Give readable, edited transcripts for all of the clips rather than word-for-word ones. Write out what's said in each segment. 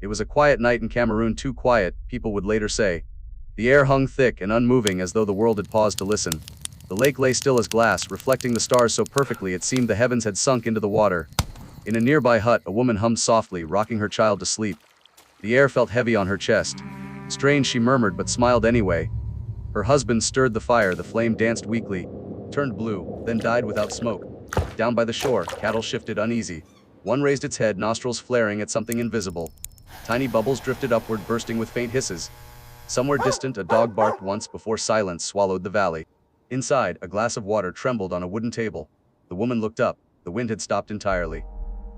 It was a quiet night in Cameroon, too quiet, people would later say. The air hung thick and unmoving as though the world had paused to listen. The lake lay still as glass, reflecting the stars so perfectly it seemed the heavens had sunk into the water. In a nearby hut, a woman hummed softly, rocking her child to sleep. The air felt heavy on her chest. Strange, she murmured, but smiled anyway. Her husband stirred the fire, the flame danced weakly, turned blue, then died without smoke. Down by the shore, cattle shifted uneasy. One raised its head, nostrils flaring at something invisible. Tiny bubbles drifted upward, bursting with faint hisses. Somewhere distant, a dog barked once before silence swallowed the valley. Inside, a glass of water trembled on a wooden table. The woman looked up. The wind had stopped entirely.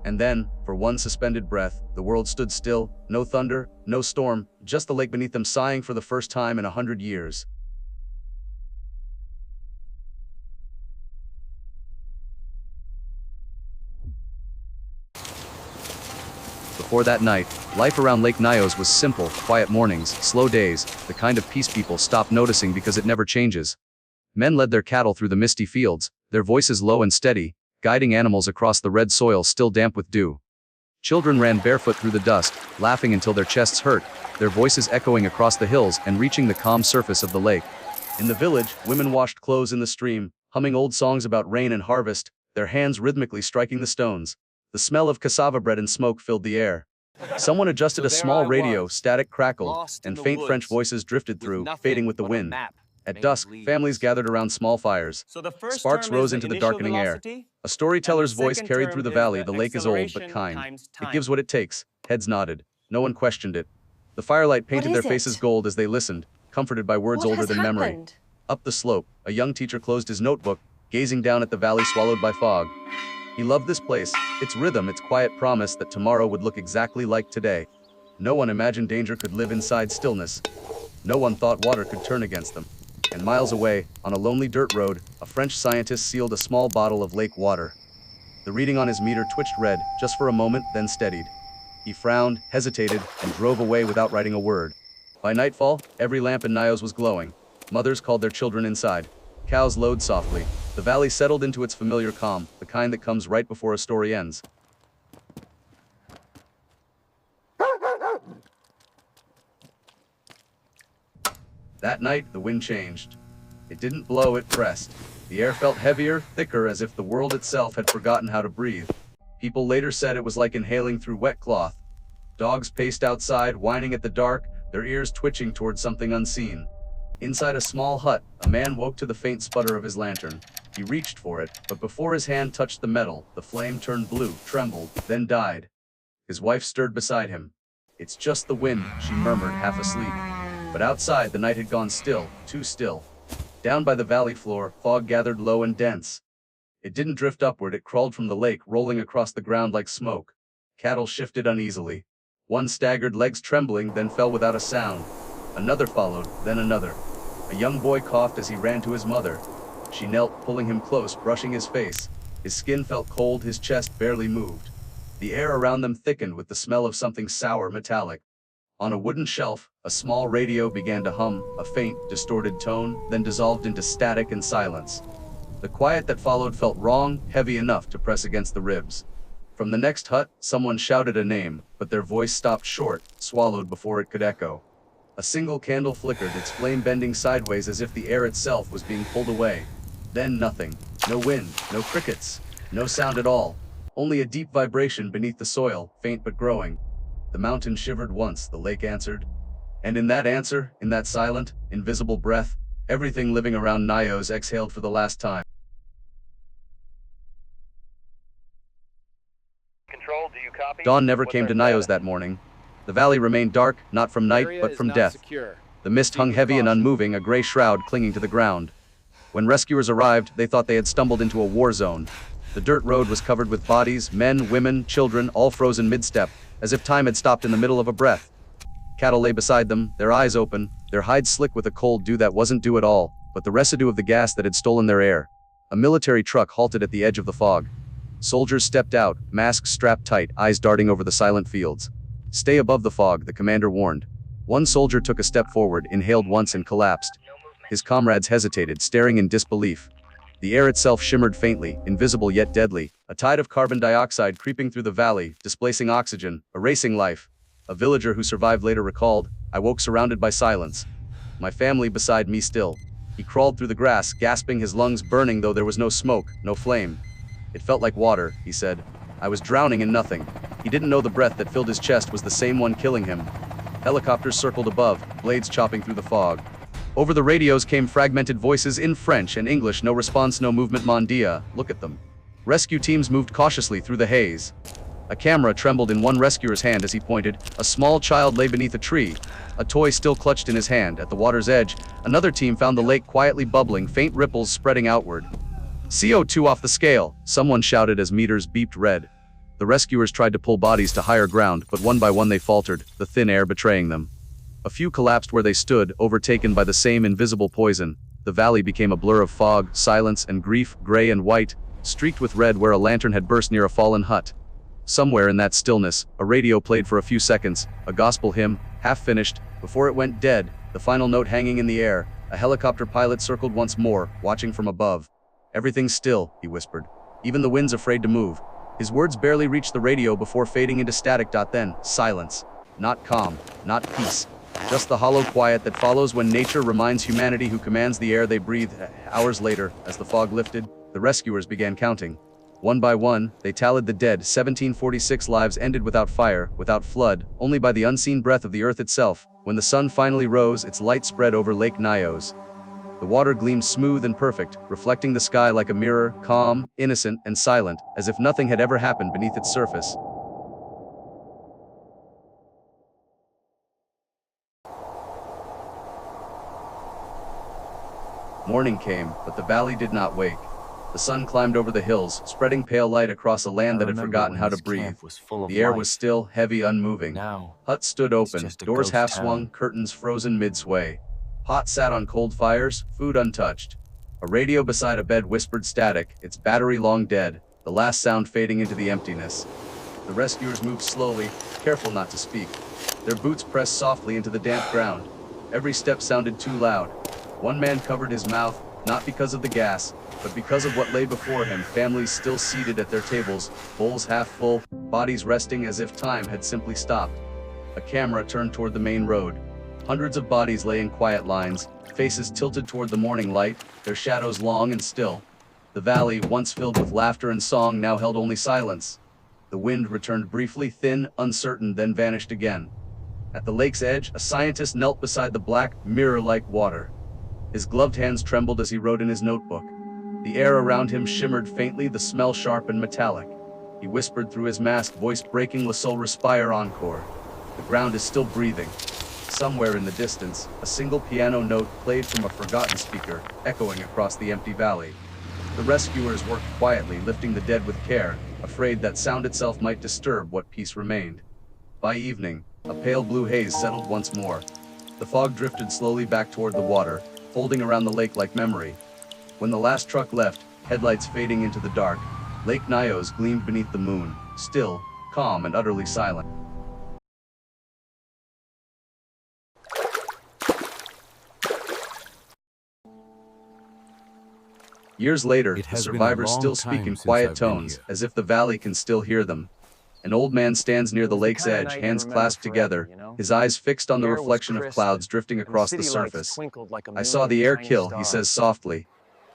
And then, for one suspended breath, the world stood still. No thunder, no storm, just the lake beneath them sighing for the first time in 100 years. Before that night, life around Lake Nyos was simple, quiet mornings, slow days, the kind of peace people stop noticing because it never changes. Men led their cattle through the misty fields, their voices low and steady, guiding animals across the red soil still damp with dew. Children ran barefoot through the dust, laughing until their chests hurt, their voices echoing across the hills and reaching the calm surface of the lake. In the village, women washed clothes in the stream, humming old songs about rain and harvest, their hands rhythmically striking the stones. The smell of cassava bread and smoke filled the air. Someone adjusted a small radio, static crackled, and faint French voices drifted through, fading with the wind. At dusk, families gathered around small fires. Sparks rose into the darkening air. A storyteller's voice carried through the valley. The lake is old but kind. It gives what it takes. Heads nodded. No one questioned it. The firelight painted their faces gold as they listened, comforted by words older than memory. Up the slope, a young teacher closed his notebook, gazing down at the valley swallowed by fog. He loved this place, its rhythm, its quiet promise that tomorrow would look exactly like today. No one imagined danger could live inside stillness. No one thought water could turn against them. And miles away, on a lonely dirt road, a French scientist sealed a small bottle of lake water. The reading on his meter twitched red, just for a moment, then steadied. He frowned, hesitated, and drove away without writing a word. By nightfall, every lamp in Nyos was glowing. Mothers called their children inside. Cows lowed softly. The valley settled into its familiar calm, the kind that comes right before a story ends. That night, the wind changed. It didn't blow, it pressed. The air felt heavier, thicker, as if the world itself had forgotten how to breathe. People later said it was like inhaling through wet cloth. Dogs paced outside, whining at the dark, their ears twitching toward something unseen. Inside a small hut, a man woke to the faint sputter of his lantern. He reached for it, but before his hand touched the metal, the flame turned blue, trembled, then died. His wife stirred beside him. "It's just the wind," she murmured, half asleep. But outside, the night had gone still, too still. Down by the valley floor, fog gathered low and dense. It didn't drift upward, it crawled from the lake, rolling across the ground like smoke. Cattle shifted uneasily. One staggered, legs trembling, then fell without a sound. Another followed, then another. A young boy coughed as he ran to his mother. She knelt, pulling him close, brushing his face. His skin felt cold, his chest barely moved. The air around them thickened with the smell of something sour, metallic. On a wooden shelf, a small radio began to hum, a faint, distorted tone, then dissolved into static and silence. The quiet that followed felt wrong, heavy enough to press against the ribs. From the next hut, someone shouted a name, but their voice stopped short, swallowed before it could echo. A single candle flickered, its flame bending sideways as if the air itself was being pulled away. Then nothing. No wind, no crickets, no sound at all. Only a deep vibration beneath the soil, faint but growing. The mountain shivered once, the lake answered. And in that answer, in that silent, invisible breath, everything living around Nyos exhaled for the last time. Control, do you copy? Dawn never came to Nyos that morning. The valley remained dark, not from night, but from death. The mist hung heavy and unmoving, a gray shroud clinging to the ground. When rescuers arrived, they thought they had stumbled into a war zone. The dirt road was covered with bodies, men, women, children, all frozen mid-step, as if time had stopped in the middle of a breath. Cattle lay beside them, their eyes open, their hides slick with a cold dew that wasn't dew at all, but the residue of the gas that had stolen their air. A military truck halted at the edge of the fog. Soldiers stepped out, masks strapped tight, eyes darting over the silent fields. "Stay above the fog," the commander warned. One soldier took a step forward, inhaled once and collapsed. His comrades hesitated, staring in disbelief. The air itself shimmered faintly, invisible yet deadly, a tide of carbon dioxide creeping through the valley, displacing oxygen, erasing life. A villager who survived later recalled, "I woke surrounded by silence. My family beside me still." He crawled through the grass, gasping, his lungs burning though there was no smoke, no flame. "It felt like water," he said. "I was drowning in nothing." He didn't know the breath that filled his chest was the same one killing him. Helicopters circled above, blades chopping through the fog. Over the radios came fragmented voices in French and English. "No response, no movement, mon Dieu, look at them." Rescue teams moved cautiously through the haze. A camera trembled in one rescuer's hand as he pointed. A small child lay beneath a tree, a toy still clutched in his hand. At the water's edge, another team found the lake quietly bubbling, faint ripples spreading outward. CO2 off the scale, someone shouted as meters beeped red. The rescuers tried to pull bodies to higher ground, but one by one they faltered, the thin air betraying them. A few collapsed where they stood, overtaken by the same invisible poison. The valley became a blur of fog, silence, and grief, gray and white, streaked with red where a lantern had burst near a fallen hut. Somewhere in that stillness, a radio played for a few seconds, a gospel hymn, half finished, before it went dead, the final note hanging in the air. A helicopter pilot circled once more, watching from above. "Everything's still," he whispered. "Even the wind's afraid to move." His words barely reached the radio before fading into static. Then, silence. Not calm, not peace. Just the hollow quiet that follows when nature reminds humanity who commands the air they breathe. Hours later, as the fog lifted, the rescuers began counting. One by one, they tallied the dead. 1746 lives ended without fire, without flood, only by the unseen breath of the earth itself. When the sun finally rose, its light spread over Lake Nyos. The water gleamed smooth and perfect, reflecting the sky like a mirror, calm, innocent, and silent, as if nothing had ever happened beneath its surface. Morning came, but the valley did not wake. The sun climbed over the hills, spreading pale light across a land that had forgotten how to breathe. The air was still, heavy, unmoving. Huts stood open, doors half-swung, curtains frozen mid-sway. Pots sat on cold fires, food untouched. A radio beside a bed whispered static, its battery long dead, the last sound fading into the emptiness. The rescuers moved slowly, careful not to speak. Their boots pressed softly into the damp ground. Every step sounded too loud. One man covered his mouth, not because of the gas, but because of what lay before him. Families still seated at their tables, bowls half full, bodies resting as if time had simply stopped. A camera turned toward the main road. Hundreds of bodies lay in quiet lines, faces tilted toward the morning light, their shadows long and still. The valley, once filled with laughter and song, now held only silence. The wind returned briefly, thin, uncertain, then vanished again. At the lake's edge, a scientist knelt beside the black, mirror-like water. His gloved hands trembled as he wrote in his notebook. The air around him shimmered faintly, the smell sharp and metallic. He whispered through his mask, voice breaking, "Le soul respire encore." The ground is still breathing. Somewhere in the distance, a single piano note played from a forgotten speaker, echoing across the empty valley. The rescuers worked quietly, lifting the dead with care, afraid that sound itself might disturb what peace remained. By evening, a pale blue haze settled once more. The fog drifted slowly back toward the water, folding around the lake like memory. When the last truck left, headlights fading into the dark, Lake Nyos gleamed beneath the moon, still, calm, and utterly silent. Years later, the survivors still speak in quiet tones, as if the valley can still hear them. An old man stands near the lake's edge, hands clasped together, his eyes fixed on the reflection of clouds drifting across the surface. "I saw the air kill," he says softly.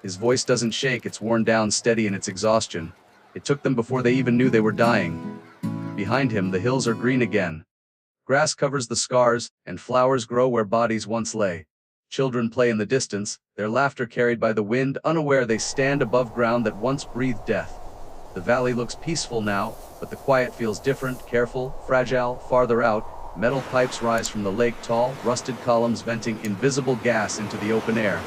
His voice doesn't shake, it's worn down, steady in its exhaustion. It took them before they even knew they were dying. Behind him, the hills are green again. Grass covers the scars, and flowers grow where bodies once lay. Children play in the distance, their laughter carried by the wind, unaware they stand above ground that once breathed death. The valley looks peaceful now, but the quiet feels different, careful, fragile. Farther out, metal pipes rise from the lake, tall, rusted columns venting invisible gas into the open air.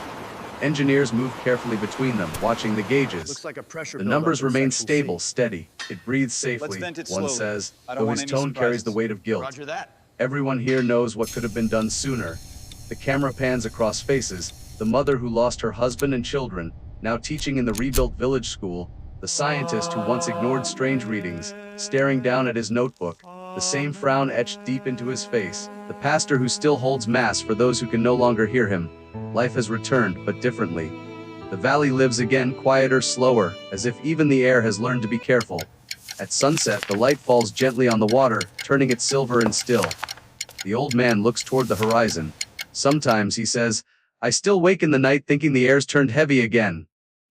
Engineers move carefully between them, watching the gauges. Looks like a pressure The buildup numbers in remain Section stable, C. steady. It breathes safely, vent it one slowly. says, I don't though want his any tone carries the surprises. weight of guilt. Roger that. Everyone here knows what could have been done sooner. The camera pans across faces, the mother who lost her husband and children, now teaching in the rebuilt village school, the scientist who once ignored strange readings, staring down at his notebook, the same frown etched deep into his face, the pastor who still holds mass for those who can no longer hear him. Life has returned, but differently. The valley lives again, quieter, slower, as if even the air has learned to be careful. At sunset, the light falls gently on the water, turning it silver and still. The old man looks toward the horizon. Sometimes, he says, I still wake in the night thinking the air's turned heavy again.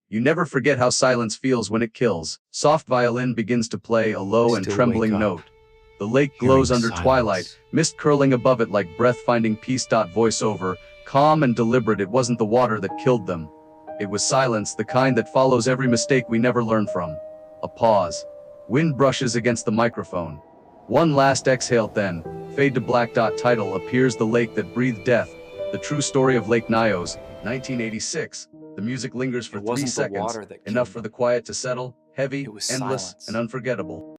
You never forget how silence feels when it kills. Soft violin begins to play a low and Still trembling wake up, note. The lake glows hearing under silence. twilight, mist curling above it like breath-finding peace. Voiceover, calm and deliberate. It wasn't the water that killed them. It was silence, the kind that follows every mistake we never learn from. A pause. Wind brushes against the microphone. One last exhale, then, fade to black. Title appears: The Lake That Breathed Death. The True Story of Lake Nyos, 1986. The music lingers for It 3 wasn't the seconds, water that killed enough for them. the quiet to settle, heavy, It was endless, silence. and unforgettable.